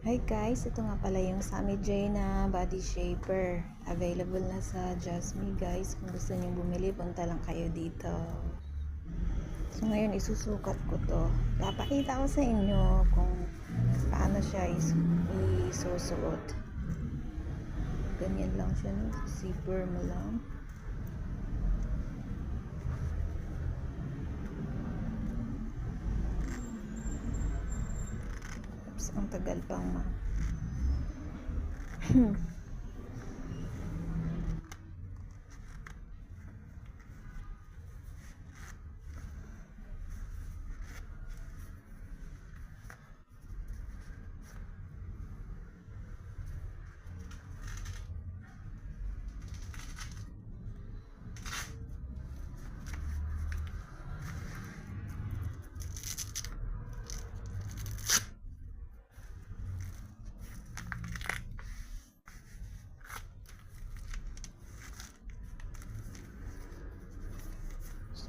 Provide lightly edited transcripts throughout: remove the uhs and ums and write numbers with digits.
Hi guys, ito nga pala yung Sammy J na body shaper. Available na sa Jasmine guys. Kung gusto niyo bumili, punta lang kayo dito. So ngayon isusukat ko to. Papakita ko sa inyo kung paano siya isusuot. Ganyan lang siya, no? Zipper mo lang. Oops, ang tagal pang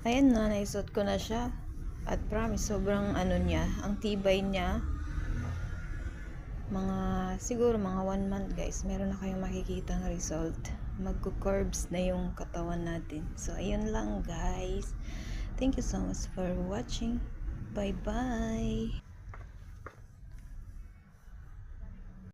Ayan na, naisuot ko na siya. At promise, sobrang ano niya, ang tibay niya. Siguro mga 1 month guys, meron na kayong makikitang result. Magko-curves na yung katawan natin. So, ayun lang guys. Thank you so much for watching. Bye-bye!